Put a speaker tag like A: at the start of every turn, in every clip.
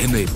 A: Enable.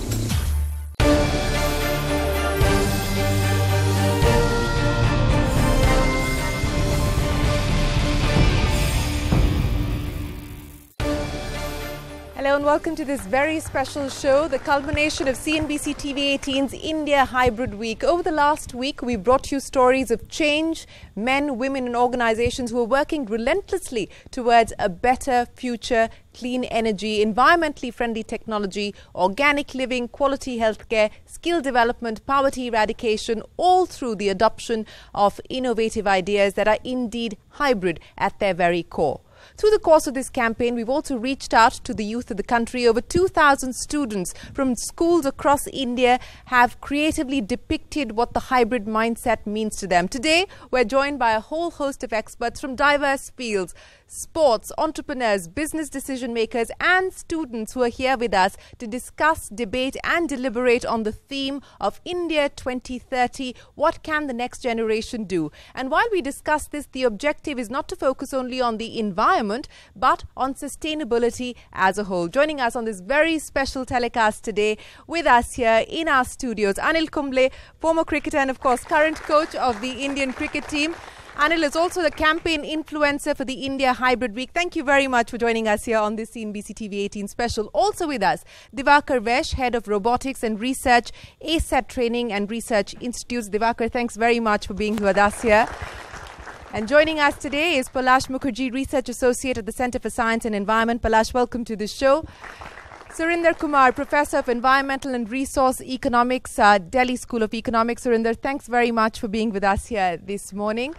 B: Hello and welcome to this very special show, the culmination of CNBC TV 18's India Hybrid Week. Over the last week, we brought you stories of change, men, women and organizations who are working relentlessly towards a better future, clean energy, environmentally friendly technology, organic living, quality healthcare, skill development, poverty eradication, all through the adoption of innovative ideas that are indeed hybrid at their very core. Through the course of this campaign, we've also reached out to the youth of the country. Over 2,000 students from schools across India have creatively depicted what the hybrid mindset means to them. Today, we're joined by a whole host of experts from diverse fields, sports, entrepreneurs, business decision makers and students who are here with us to discuss, debate and deliberate on the theme of India 2030. What can the next generation do? And while we discuss this, the objective is not to focus only on the environment, but on sustainability as a whole. Joining us on this very special telecast today, with us here in our studios, Anil Kumble, former cricketer and of course current coach of the Indian cricket team. Anil is also the campaign influencer for the India Hybrid Week. Thank you very much for joining us here on this CNBC TV 18 special. Also with us, Divakar Vesh, Head of Robotics and Research, ASET Training and Research Institutes. Divakar, thanks very much for being with us here. And joining us today is Palash Mukherjee, Research Associate at the Centre for Science and Environment. Palash, welcome to the show. Surinder Kumar, Professor of Environmental and Resource Economics, Delhi School of Economics. Surinder, thanks very much for being with us here this morning.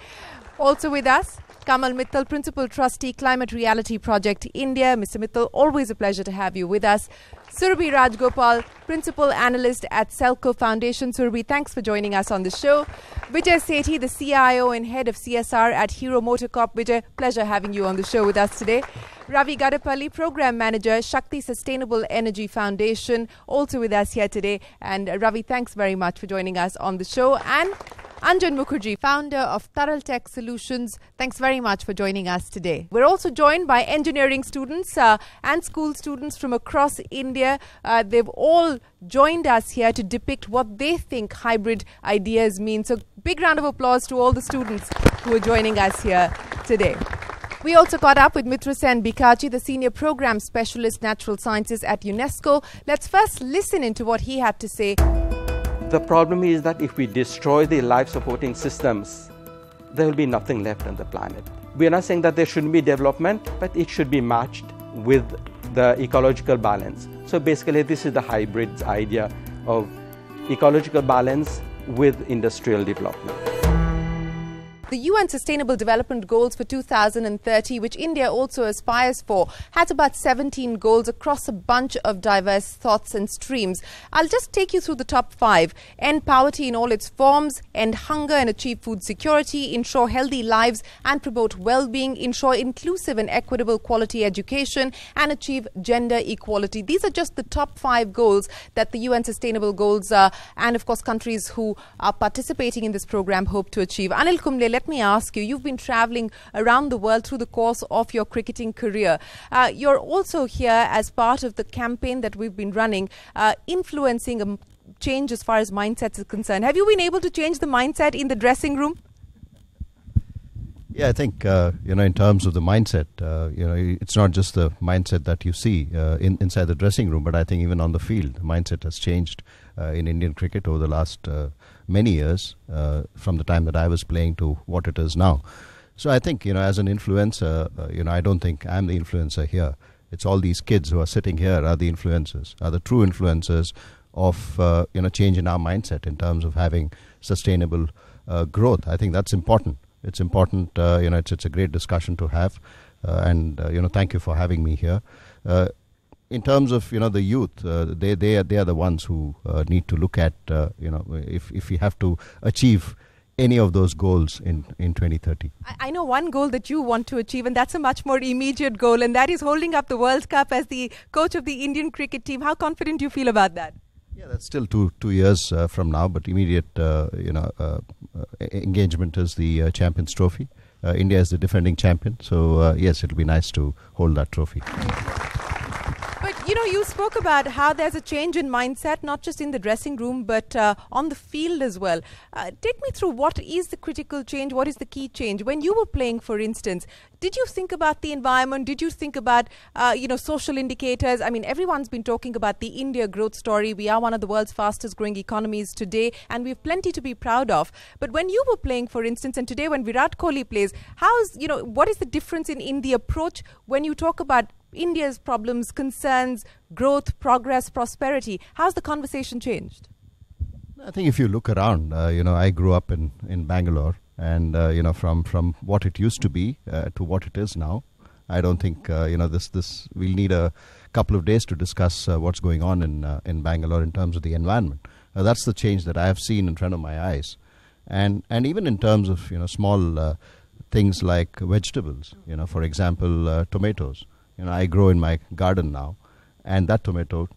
B: Also with us, Kamal Mittal, Principal Trustee, Climate Reality Project India. Mr. Mittal, always a pleasure to have you with us. Surabhi Rajgopal, Principal Analyst at Selco Foundation. Surabhi, thanks for joining us on the show. Vijay Sethi, the CIO and Head of CSR at Hero MotoCorp. Vijay, pleasure having you on the show with us today. Ravi Gadapalli, Program Manager, Shakti Sustainable Energy Foundation, also with us here today. And Ravi, thanks very much for joining us on the show. And Anjan Mukherjee, founder of Taral Tech Solutions. Thanks very much for joining us today. We're also joined by engineering students and school students from across India. They've all joined us here to depict what they think hybrid ideas mean. So big round of applause to all the students who are joining us here today. We also caught up with Mitra Sen Bikaji, the Senior Program Specialist Natural Sciences at UNESCO. Let's first listen into what he had to say.
C: The problem is that if we destroy the life-supporting systems, there will be nothing left on the planet. We are not saying that there shouldn't be development, but it should be matched with the ecological balance. So basically, this is the hybrid idea of ecological balance with industrial development.
B: The UN Sustainable Development Goals for 2030, which India also aspires for, has about 17 goals across a bunch of diverse thoughts and streams. I'll just take you through the top 5. End poverty in all its forms, end hunger and achieve food security, ensure healthy lives and promote well-being, ensure inclusive and equitable quality education, and achieve gender equality. These are just the top 5 goals that the UN Sustainable Goals and, of course, countries who are participating in this program hope to achieve. Anil Kumble, let me ask you, you've been traveling around the world through the course of your cricketing career. You're also here as part of the campaign that we've been running, influencing a change as far as mindsets is concerned. Have you been able to change the mindset in the dressing room?
D: Yeah, I think, in terms of the mindset, it's not just the mindset that you see inside the dressing room, but I think even on the field, the mindset has changed in Indian cricket over the last many years, from the time that I was playing to what it is now. So I think, as an influencer, I don't think I'm the influencer here. It's all these kids who are sitting here are the influencers, are the true influencers of, change in our mindset in terms of having sustainable growth. I think that's important. It's important, it's a great discussion to have. And thank you for having me here. In terms of, the youth, they are the ones who need to look at, if we have to achieve any of those goals in 2030.
B: I know one goal that you want to achieve, and that's a much more immediate goal, and that is holding up the World Cup as the coach of the Indian cricket team. How confident do you feel about that?
D: Yeah, that's still two years from now, but immediate, engagement is the Champions Trophy. India is the defending champion, so yes, it'll be nice to hold that trophy.
B: But You spoke about how there's a change in mindset, not just in the dressing room, but on the field as well. Take me through what is the critical change, what is the key change? When you were playing, for instance, did you think about the environment? Did you think about, social indicators? I mean, everyone's been talking about the India growth story. We are one of the world's fastest growing economies today, and we have plenty to be proud of. But when you were playing, for instance, and today when Virat Kohli plays, what is the difference in the approach when you talk about India's problems, concerns, growth, progress, prosperity? How's the conversation changed?
D: I think if you look around, I grew up in Bangalore, and from what it used to be to what it is now, I don't think this we'll need a couple of days to discuss what's going on in Bangalore in terms of the environment. That's the change that I have seen in front of my eyes, and even in terms of small things like vegetables. For example, tomatoes. I grow in my garden now, and that tomato,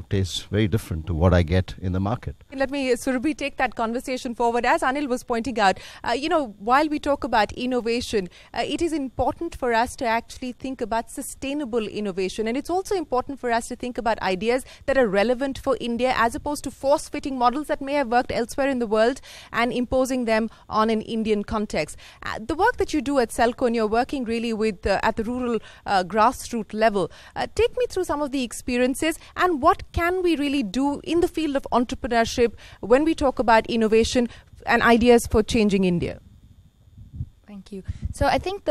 D: tastes very different to what I get in the market.
B: Let me, Surabhi, take that conversation forward. As Anil was pointing out, while we talk about innovation, it is important for us to actually think about sustainable innovation. And it's also important for us to think about ideas that are relevant for India, as opposed to force-fitting models that may have worked elsewhere in the world and imposing them on an Indian context. The work that you do at Selco, and you're working really with at the rural grassroots level, take me through some of the experiences and what can we really do in the field of entrepreneurship when we talk about innovation and ideas for changing India.
A: Thank you. So I think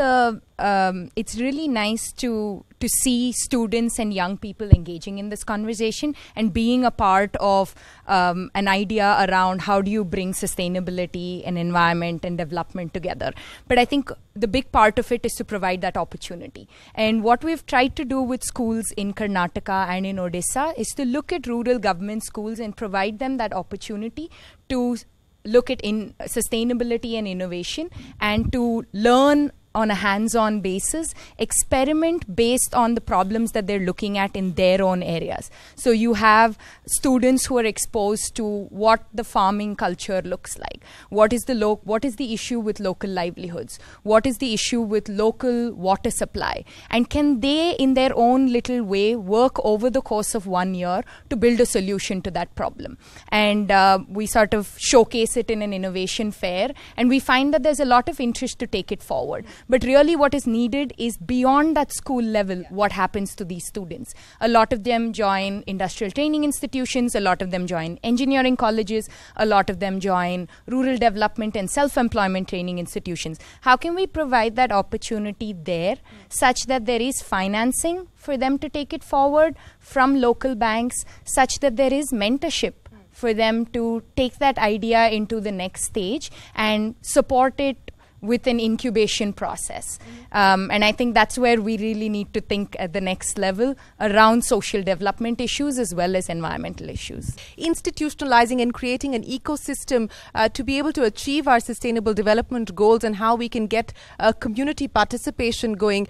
A: it's really nice to see students and young people engaging in this conversation and being a part of an idea around how do you bring sustainability and environment and development together. But I think the big part of it is to provide that opportunity. And what we've tried to do with schools in Karnataka and in Odisha is to look at rural government schools and provide them that opportunity to look at in sustainability and innovation, and to learn on a hands-on basis, experiment based on the problems that they're looking at in their own areas. So you have students who are exposed to what the farming culture looks like. What is the issue with local livelihoods? What is the issue with local water supply? And can they, in their own little way, work over the course of 1 year to build a solution to that problem? And we sort of showcase it in an innovation fair, and we find that there's a lot of interest to take it forward. But really what is needed is beyond that school level, what happens to these students. A lot of them join industrial training institutions, a lot of them join engineering colleges, a lot of them join rural development and self-employment training institutions. How can we provide that opportunity there such that there is financing for them to take it forward from local banks, such that there is mentorship for them to take that idea into the next stage and support it with an incubation process. And I think that's where we really need to think at the next level around social development issues as well as environmental issues.
B: Institutionalizing and creating an ecosystem to be able to achieve our sustainable development goals, and how we can get community participation going.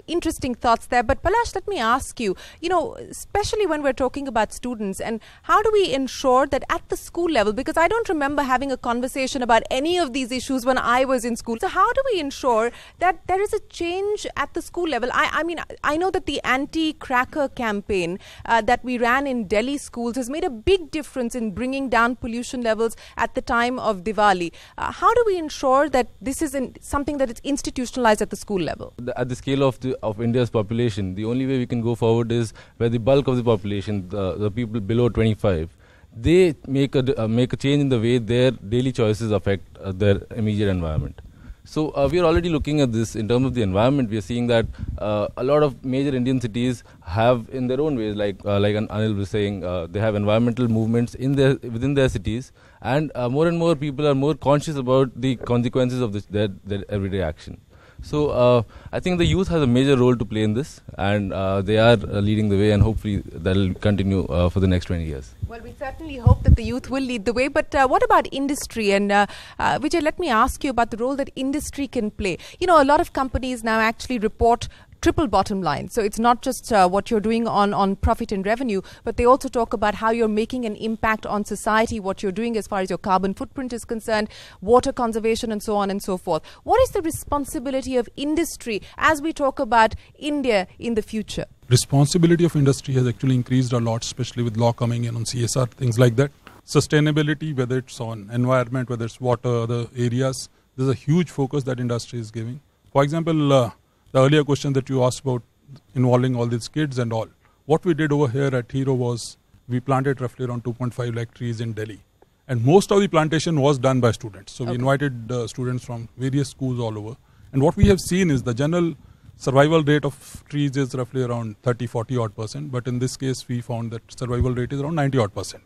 B: Interesting thoughts there. But Palash, let me ask you, especially when we're talking about students, and how do we ensure that at the school level, because I don't remember having a conversation about any of these issues when I was in school. So how do we ensure that there is a change at the school level? I mean, I know that the anti-cracker campaign that we ran in Delhi schools has made a big difference in bringing down pollution levels at the time of Diwali. How do we ensure that this is something that is institutionalized at the school level?
E: At the scale of India's population, the only way we can go forward is where the bulk of the population, the people below 25, they make a change in the way their daily choices affect their immediate environment. So we are already looking at this in terms of the environment. We are seeing that a lot of major Indian cities have, in their own ways, like Anil was saying, they have environmental movements within their cities, and more and more people are more conscious about the consequences of their everyday action. So I think the youth has a major role to play in this, and they are leading the way, and hopefully that will continue for the next 20 years.
B: Well, we certainly hope that the youth will lead the way. But what about industry? And Vijay, let me ask you about the role that industry can play. A lot of companies now actually report triple bottom line. So it's not just what you're doing on profit and revenue, but they also talk about how you're making an impact on society, what you're doing as far as your carbon footprint is concerned, water conservation, and so on and so forth. What is the responsibility of industry as we talk about India in the future?
F: responsibility of industry has actually increased a lot, especially with law coming in on CSR, things like that. Sustainability, whether it's on environment, whether it's water, other areas, there's a huge focus that industry is giving. For example, the earlier question that you asked about involving all these kids and all. What we did over here at Hero was we planted roughly around 2.5 lakh trees in Delhi. And most of the plantation was done by students. So we invited students from various schools all over. And what we have seen is the general survival rate of trees is roughly around 30-40 odd %. But in this case, we found that survival rate is around 90 odd %.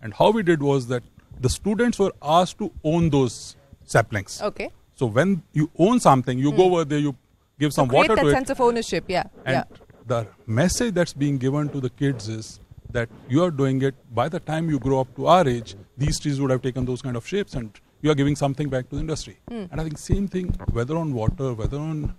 F: And how we did was that the students were asked to own those saplings.
B: Okay.
F: So when you own something, you go over there, you give some water to it.
B: Create that sense of ownership,
F: And the message that's being given to the kids is that you are doing it by the time you grow up to our age, these trees would have taken those kind of shapes and you are giving something back to the industry. And I think same thing, whether on water, whether on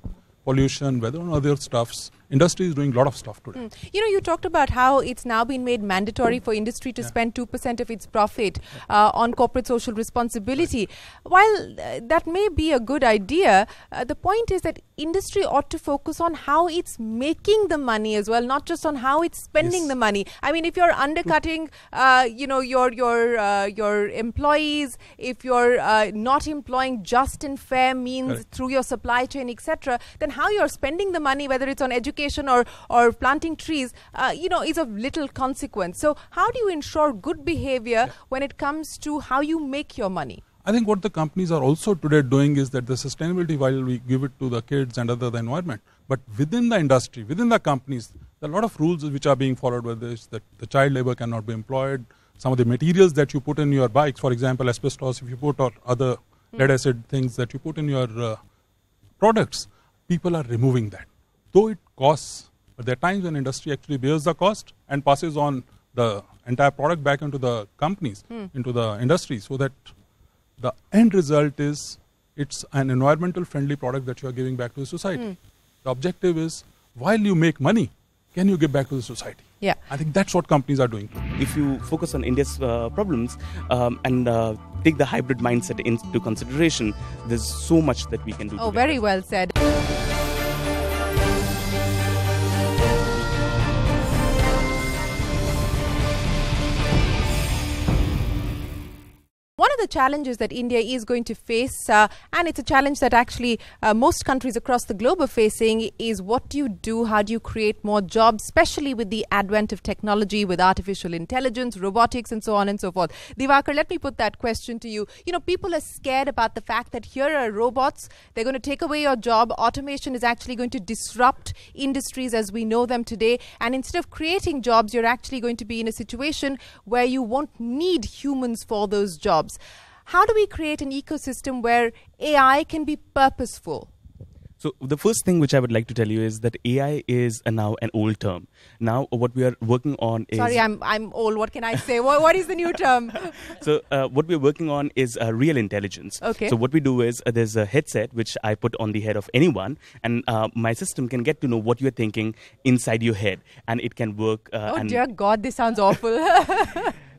F: pollution, whether on other stuffs, industry is doing a lot of stuff today.
B: You know, you talked about how it's now been made mandatory for industry to spend 2% of its profit on corporate social responsibility. While that may be a good idea, the point is that industry ought to focus on how it's making the money as well, not just on how it's spending the money. I mean, if you're undercutting, your employees, if you're not employing just and fair means through your supply chain, etc., then how you're spending the money, whether it's on education or planting trees, is of little consequence. So how do you ensure good behavior when it comes to how you make your money?
F: I think what the companies are also today doing is that the sustainability, while we give it to the kids and the environment, but within the industry, within the companies, there are a lot of rules which are being followed, whether it's that the child labor cannot be employed, some of the materials that you put in your bikes, for example, asbestos, if you put, or other lead acid things that you put in your products, people are removing that. Though it costs, but there are times when industry actually bears the cost and passes on the entire product back into the companies, into the industry, so that the end result is it's an environmental friendly product that you are giving back to the society. The objective is, while you make money, can you give back to the society?
B: Yeah.
F: I think that's what companies are doing.
G: If you focus on India's problems and take the hybrid mindset into consideration, there's so much that we can do.
B: Oh, very well said. One of the challenges that India is going to face, and it's a challenge that actually most countries across the globe are facing, is what do you do? How do you create more jobs, especially with the advent of technology, with artificial intelligence, robotics, and so on and so forth? Divakar, let me put that question to you. You know, people are scared about the fact that here are robots, they're going to take away your job. Automation is actually going to disrupt industries as we know them today. And instead of creating jobs, you're actually going to be in a situation where you won't need humans for those jobs. How do we create an ecosystem where AI can be purposeful?
G: So the first thing which I would like to tell you is that AI is now an old term. Now what we are working on is...
B: Sorry, I'm old. What can I say? What is the new term?
G: So what we're working on is real intelligence.
B: Okay.
G: So what we do is there's a headset which I put on the head of anyone, and my system can get to know what you're thinking inside your head, and it can work.
B: Oh dear God, this sounds awful.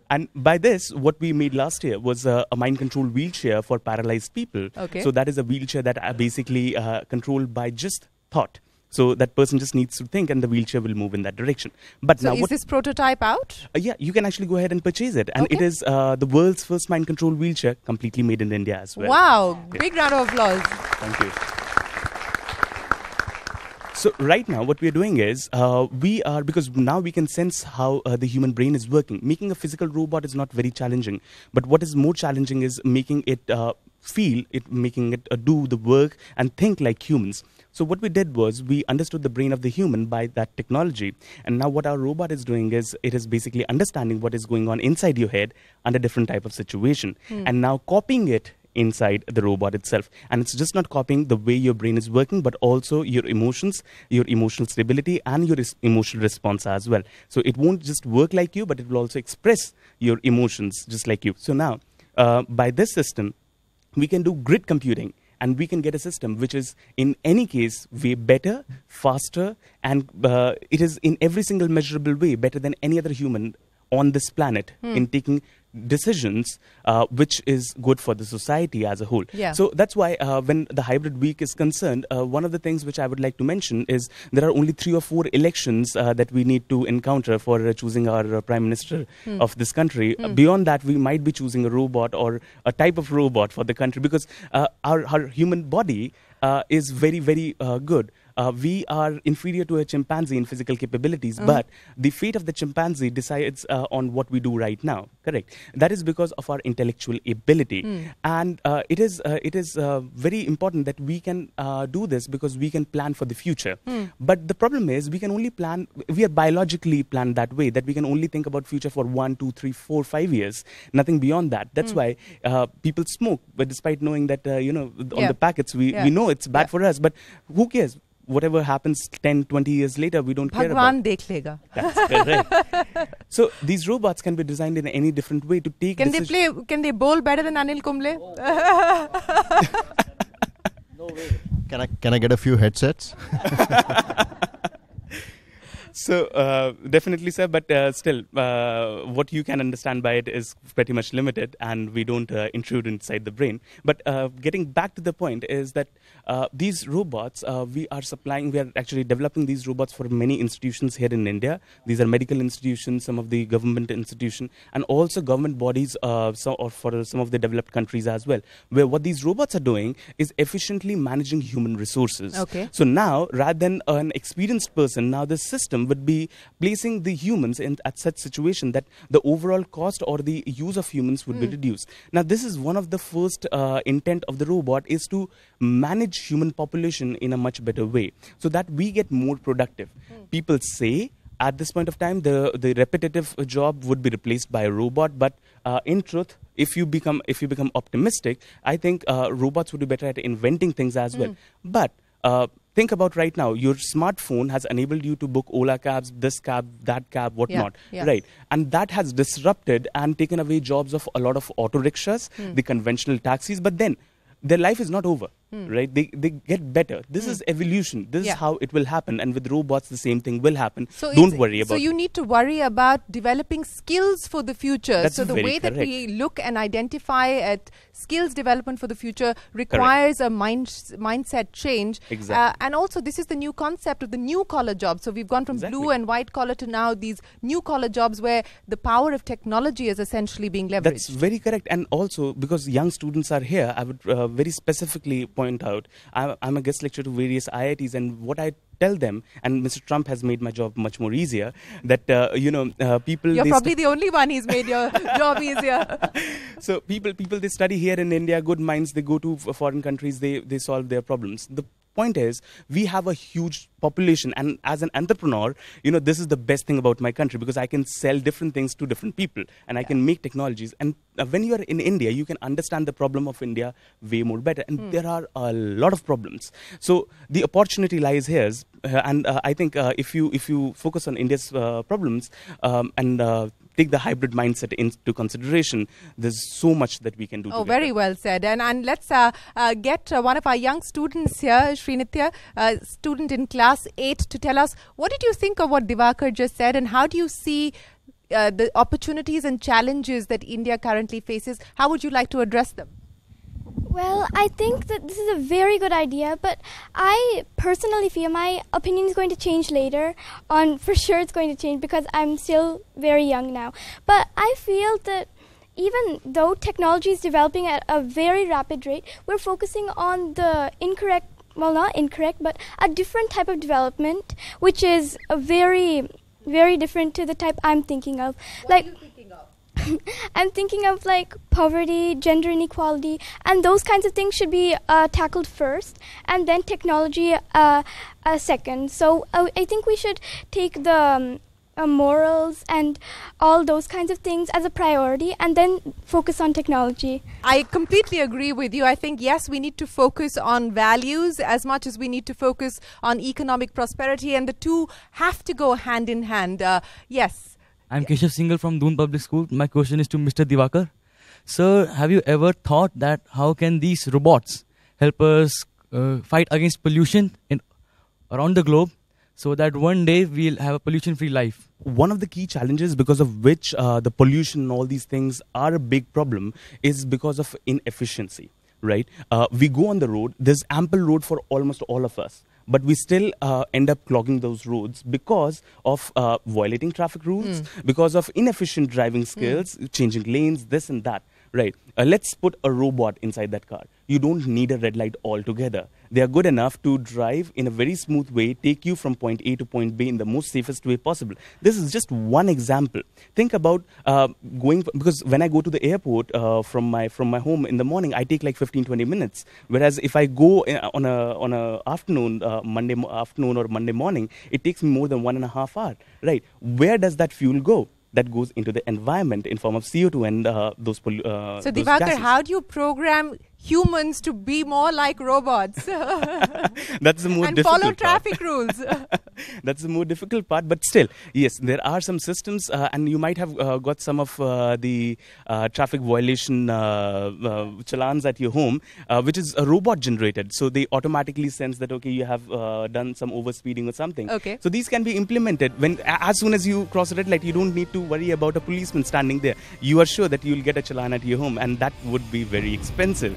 G: And by this, what we made last year was a mind control wheelchair for paralyzed people.
B: Okay.
G: So that is a wheelchair that are basically controlled by just thought. So that person just needs to think and the wheelchair will move in that direction. But
B: so
G: now
B: is this prototype out?
G: Yeah, you can actually go ahead and purchase it. And it is the world's first mind control wheelchair, completely made in India as well.
B: Wow. Big round of applause.
G: Thank you. So right now what we are doing is because now we can sense how the human brain is working. Making a physical robot is not very challenging, but what is more challenging is making it making it do the work and think like humans. So what we did was we understood the brain of the human by that technology. And now what our robot is doing is it is basically understanding what is going on inside your head under different type of situation and now copying it inside the robot itself. And it's just not copying the way your brain is working, but also your emotions, your emotional stability, and your emotional response as well. So it won't just work like you, but it will also express your emotions just like you. So now, by this system, we can do grid computing, and we can get a system which is, in any case, way better, faster, and it is in every single measurable way better than any other human on this planet in taking decisions which is good for the society as a whole.
B: Yeah.
G: So that's why when the hybrid week is concerned, one of the things which I would like to mention is there are only 3 or 4 elections that we need to encounter for choosing our prime minister of this country. Beyond that, we might be choosing a robot or a type of robot for the country, because our human body is very, very good. We are inferior to a chimpanzee in physical capabilities, but the fate of the chimpanzee decides on what we do right now. Correct. That is because of our intellectual ability, and it is very important that we can do this because we can plan for the future. But the problem is we can only plan. We are biologically planned that way, that we can only think about future for 1, 2, 3, 4, 5 years. Nothing beyond that. That's why people smoke, but despite knowing that on the packets we know it's bad for us, but who cares? Whatever happens 10, 20 years later, we don't care about.
B: Bhagwan dekh lega.
G: That's correct. So these robots can be designed in any different way to take decisions.
B: Can they bowl better than Anil Kumble?
D: No way. Can I get a few headsets?
G: So definitely, sir, but still, what you can understand by it is pretty much limited, and we don't intrude inside the brain. But getting back to the point is that these robots, we are actually developing these robots for many institutions here in India. These are medical institutions, some of the government institutions, and also government bodies or for some of the developed countries as well, where what these robots are doing is efficiently managing human resources.
B: Okay.
G: So now, rather than an experienced person, now the system would be placing the humans at such situation that the overall cost or the use of humans would be reduced. Now, this is one of the first intent of the robot, is to manage human population in a much better way, so that we get more productive. People say at this point of time the repetitive job would be replaced by a robot, but in truth, if you become optimistic, I think robots would be better at inventing things as well. But think about right now, your smartphone has enabled you to book Ola cabs, this cab, that cab, whatnot, right? And that has disrupted and taken away jobs of a lot of auto rickshaws, the conventional taxis, but then their life is not over. Right? They get better. This is evolution. This is how it will happen. And with robots, the same thing will happen.
B: So
G: don't worry about it.
B: So you need to worry about developing skills for the future.
G: That's
B: so the way
G: correct.
B: that we look and identify at skills development for the future requires a mindset change.
G: Exactly.
B: And also, this is the new concept of the new collar jobs. So we've gone from blue and white collar to now these new collar jobs where the power of technology is essentially being leveraged.
G: That's very correct. And also, because young students are here, I would very specifically point out, I'm a guest lecturer to various IITs, and what I tell them, and Mr. Trump has made my job much more easier, that, people...
B: You're probably the only one he's made your job easier.
G: So people, they study here in India, good minds, they go to foreign countries, they solve their problems. The point is, we have a huge population, and as an entrepreneur, this is the best thing about my country, because I can sell different things to different people, and I can make technologies. And when you are in India, you can understand the problem of India way more better. And there are a lot of problems. So the opportunity lies here. And I think if you focus on India's problems and take the hybrid mindset into consideration, there's so much that we can do.
B: Oh,
G: together.
B: very well said. And let's get one of our young students here, Srinitya, student in class 8, to tell us, what did you think of what Divakar just said, and how do you see the opportunities and challenges that India currently faces? How would you like to address them?
H: Well, I think that this is a very good idea, but I personally feel my opinion is going to change later on. For sure it's going to change because I'm still very young now. But I feel that even though technology is developing at a very rapid rate, we're focusing on the incorrect, well, not incorrect, but a different type of development, which is a very, very different to the type I'm thinking of.
B: What are you thinking of?
H: I'm thinking of like poverty, gender inequality, and those kinds of things should be tackled first, and then technology second. So I think we should take the morals and all those kinds of things as a priority, and then focus on technology.
B: I completely agree with you. I think, yes, we need to focus on values as much as we need to focus on economic prosperity, and the two have to go hand in hand. Yes.
I: I'm Keshav Singhal from Doon Public School. My question is to Mr. Divakar. Sir, have you ever thought that how can these robots help us fight against pollution around the globe? so that one day we'll have a pollution-free life?
G: One of the key challenges because of which the pollution and all these things are a big problem is because of inefficiency, right? We go on the road, there's ample road for almost all of us, but we still end up clogging those roads because of violating traffic rules, because of inefficient driving skills, changing lanes, this and that. Right. Let's put a robot inside that car. You don't need a red light altogether. They are good enough to drive in a very smooth way, take you from point A to point B in the most safest way possible. This is just one example. Think about because when I go to the airport from my home in the morning, I take like 15-20 minutes. Whereas if I go on a afternoon, Monday afternoon or Monday morning, it takes me more than 1.5 hours. Right. Where does that fuel go? That goes into the environment in form of CO2 and those
B: So Divakar, how do you program humans to be more like robots?
G: That's the more
B: and
G: difficult
B: follow
G: part.
B: traffic rules.
G: That's the more difficult part, but still, yes, there are some systems, and you might have got some of the traffic violation challans at your home, which is robot generated. So they automatically sense that, okay, you have done some overspeeding or something.
B: Okay.
G: So these can be implemented. As soon as you cross a red light, you don't need to worry about a policeman standing there. You are sure that you'll get a challan at your home, and that would be very expensive.